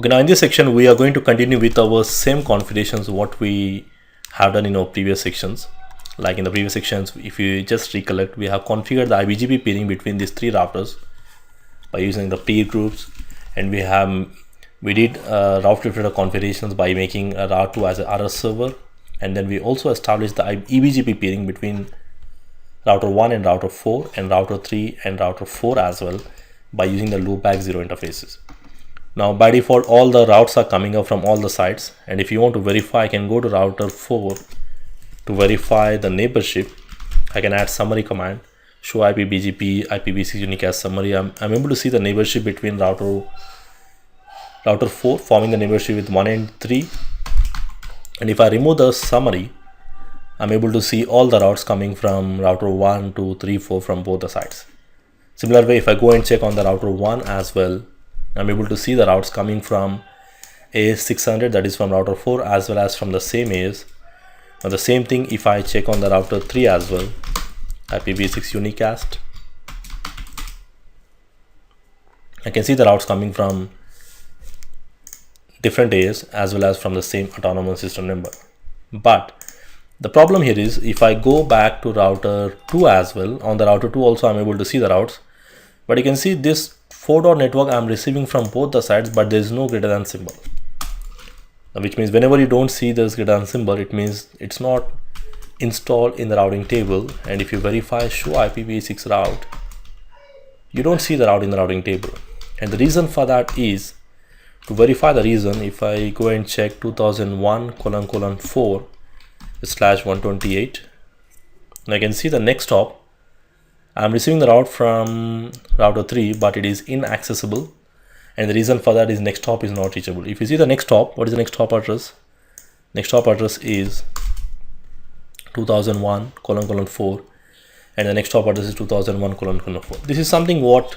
Okay, now in this section, we are going to continue with our same configurations what we have done in our previous sections. Like in the previous sections, if you just recollect, we have configured the IBGP peering between these three routers by using the peer groups, and we did route filter configurations by making a route 2 as an RS server, and then we also established the EBGP peering between router 1 and router 4 and router 3 and router 4 as well by using the loopback 0 interfaces. Now by default all the routes are coming up from all the sides, and if you want to verify, I can go to router 4 to verify the neighborship. I can add summary command, show IP BGP IPv6 unicast summary. I'm able to see the neighborship between router 4 forming the neighborship with 1 and 3, and if I remove the summary, I'm able to see all the routes coming from router 1, 2, 3, 4 from both the sides. Similar way, if I go and check on the router 1 as well, I'm able to see the routes coming from AS600, that is from router 4, as well as from the same AS. Now the same thing if I check on the router 3 as well, IPv6 unicast, I can see the routes coming from different AS as well as from the same autonomous system number. But the problem here is if I go back to router 2 as well, on the router 2 also I'm able to see the routes, but you can see this 4-dot network I'm receiving from both the sides, but there is no greater than symbol. Which means whenever you don't see this greater than symbol, it means it's not installed in the routing table. And if you verify show IPv6 route, you don't see the route in the routing table. And the reason for that is, to verify the reason, if I go and check 2001:4/128, and I can see the next hop, I'm receiving the route from router 3, but it is inaccessible. And the reason for that is next hop is not reachable. If you see the next hop, what is the next hop address? Next hop address is 2001:4, and the next hop address is 2001:4. This is something what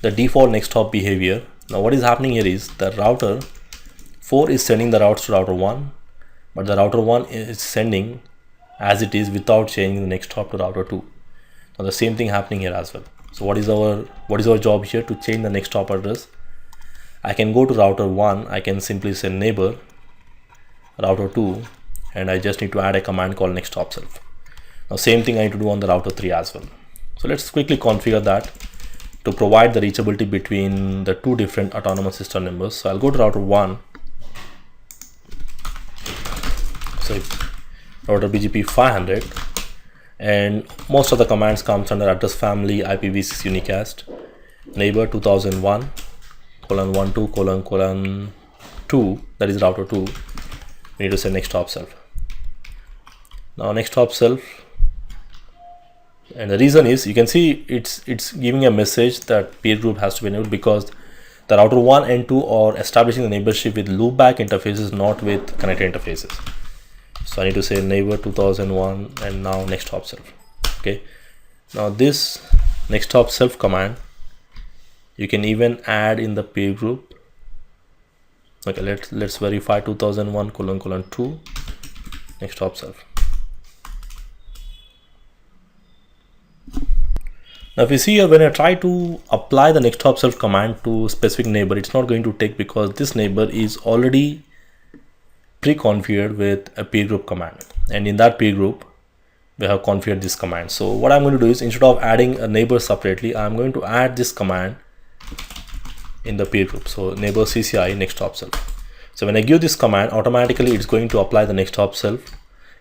the default next hop behavior. Now what is happening here is the router 4 is sending the routes to router 1, but the router 1 is sending as it is without changing the next hop to router 2. Now the same thing happening here as well. So what is our job here? To change the next hop address, I can go to router 1, I can simply say neighbor router 2, and I just need to add a command called next hop self. Now same thing I need to do on the router 3 as well. So let's quickly configure that to provide the reachability between the two different autonomous system numbers. So I'll go to router 1, so router BGP 500, and most of the commands comes under address family IPv6 unicast, neighbor 2001:12:2, that is router 2. We need to say next hop self. Now next hop self, and the reason is, you can see it's giving a message that peer group has to be enabled because the router 1 and 2 are establishing the neighborship with loopback interfaces, not with connected interfaces. So I need to say neighbor 2001 and now next hop self. Okay, now this next hop self command you can even add in the peer group. Okay, let's verify 2001:2 next hop self. Now if you see here, when I try to apply the next hop self command to specific neighbor, it's not going to take because this neighbor is already pre-configured with a peer group command, and in that peer group we have configured this command. So what I'm going to do is, instead of adding a neighbor separately, I'm going to add this command in the peer group. So neighbor CCIE next hop self. So when I give this command, automatically it's going to apply the next hop self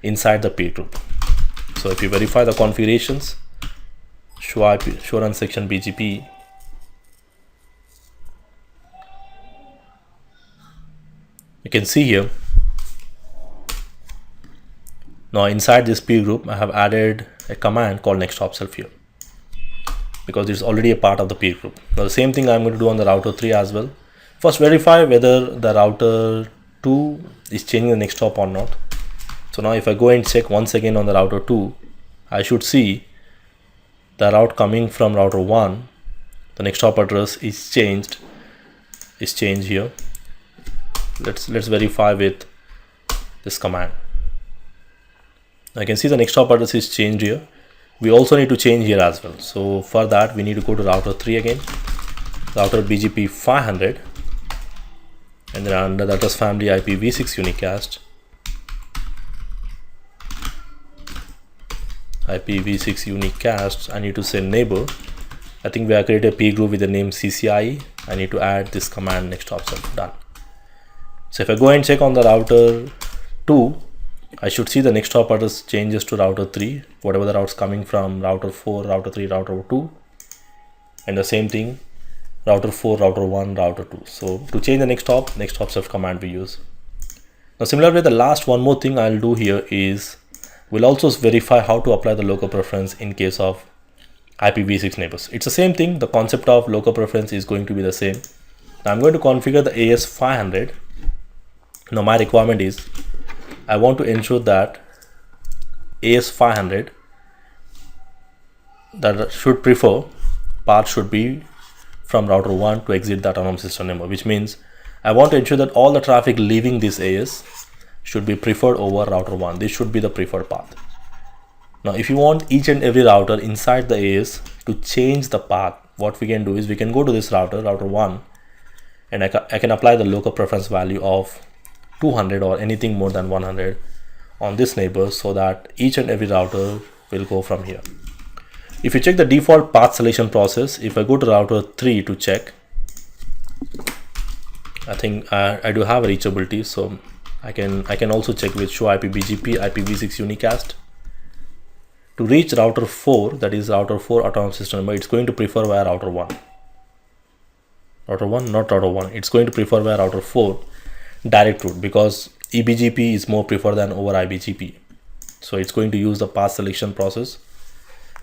inside the peer group. So if you verify the configurations, show run section BGP, you can see here, now inside this peer group I have added a command called next hop self here because it's already a part of the peer group. Now the same thing I'm going to do on the router 3 as well. First verify whether the router 2 is changing the next hop or not. So now if I go and check once again on the router 2, I should see the route coming from router 1, the next hop address is changed here. Let's verify with this command. I can see the next hop address is changed here. We also need to change here as well. So for that we need to go to router 3 again, router BGP 500, and then under the address family IPv6 unicast, I need to say neighbor. I think we have created a P group with the name CCIE. I need to add this command next option. Done. So if I go and check on the router 2, I should see the next hop address changes to router 3, whatever the routes coming from router 4, router 3, router 2, and the same thing router 4, router 1, router 2. So to change the next hop self command we use. Now similarly, the last one more thing I'll do here is we'll also verify how to apply the local preference in case of IPv6 neighbors. It's the same thing. The concept of local preference is going to be the same. Now I'm going to configure the AS500. Now my requirement is I want to ensure that AS500 that should prefer path should be from router 1 to exit the autonomous system number, which means I want to ensure that all the traffic leaving this AS should be preferred over router 1. This should be the preferred path. Now if you want each and every router inside the AS to change the path, what we can do is we can go to this router 1, and I can apply the local preference value of 200 or anything more than 100 on this neighbor, so that each and every router will go from here. If you check the default path selection process, if I go to router 3 to check, I think I do have a reachability, so I can also check with show IP BGP IPv6 unicast. To reach router 4, that is router 4 autonomous system number, it's going to prefer via router 1. Router 1, not router 1. It's going to prefer via router 4 direct route, because eBGP is more preferred than over IBGP. So it's going to use the path selection process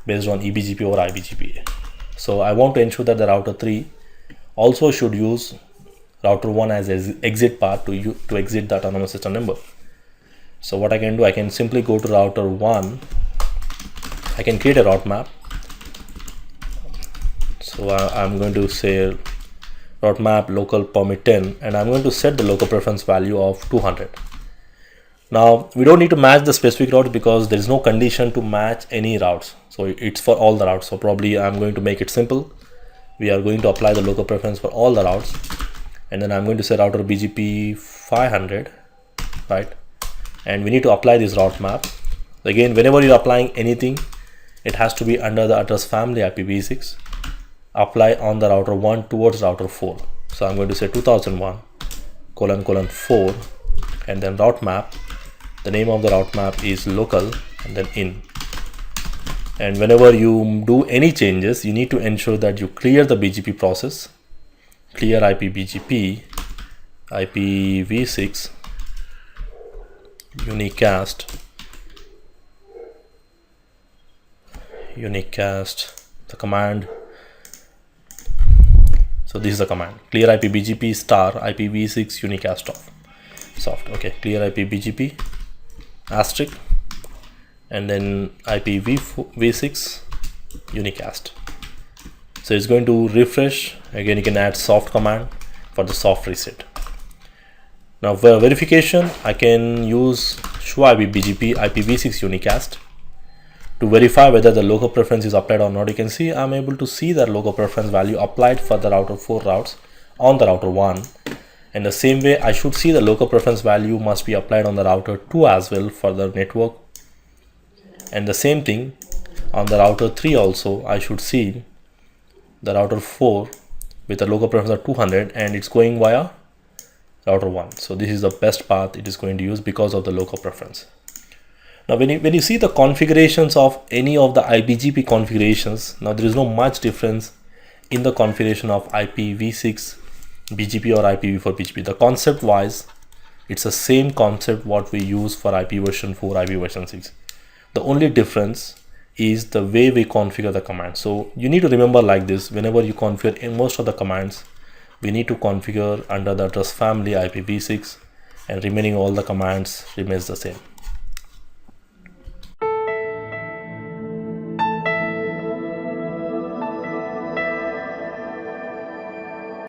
based on eBGP over IBGP. So I want to ensure that the router 3 also should use router 1 as an exit path to exit the autonomous system number. So what I can do, I can simply go to router 1. I can create a route map. So I'm going to say route map local permit 10, and I'm going to set the local preference value of 200. Now we don't need to match the specific route because there is no condition to match any routes. So it's for all the routes. So probably I'm going to make it simple. We are going to apply the local preference for all the routes, and then I'm going to say router BGP 500, right? And we need to apply this route map. Again, whenever you're applying anything, it has to be under the address family IPv6. Apply on the router 1 towards router 4. So I'm going to say 2001::4, and then route map. The name of the route map is local, and then in. And whenever you do any changes, you need to ensure that you clear the BGP process, clear IPBGP, IPv6, unicast, the command. So this is the command: clear IPBGP star IPv6 unicast soft. Okay, clear IPBGP asterisk, and then IPv6 unicast. So it's going to refresh. Again, you can add soft command for the soft reset. Now for verification, I can use show IPBGP IPv6 unicast to verify whether the local preference is applied or not. You can see I'm able to see that local preference value applied for the router 4 routes on the router 1. And the same way, I should see the local preference value must be applied on the router 2 as well for the network. And the same thing on the router 3 also, I should see the router 4 with a local preference of 200, and it's going via router 1. So this is the best path it is going to use because of the local preference. Now when you see the configurations of any of the IBGP configurations, now there is no much difference in the configuration of IPv6 BGP or IPv4 BGP. The concept wise, it's the same concept what we use for IP version 4, IP version 6. The only difference is the way we configure the command. So you need to remember like this: whenever you configure in most of the commands, we need to configure under the address family IPv6, and remaining all the commands remains the same.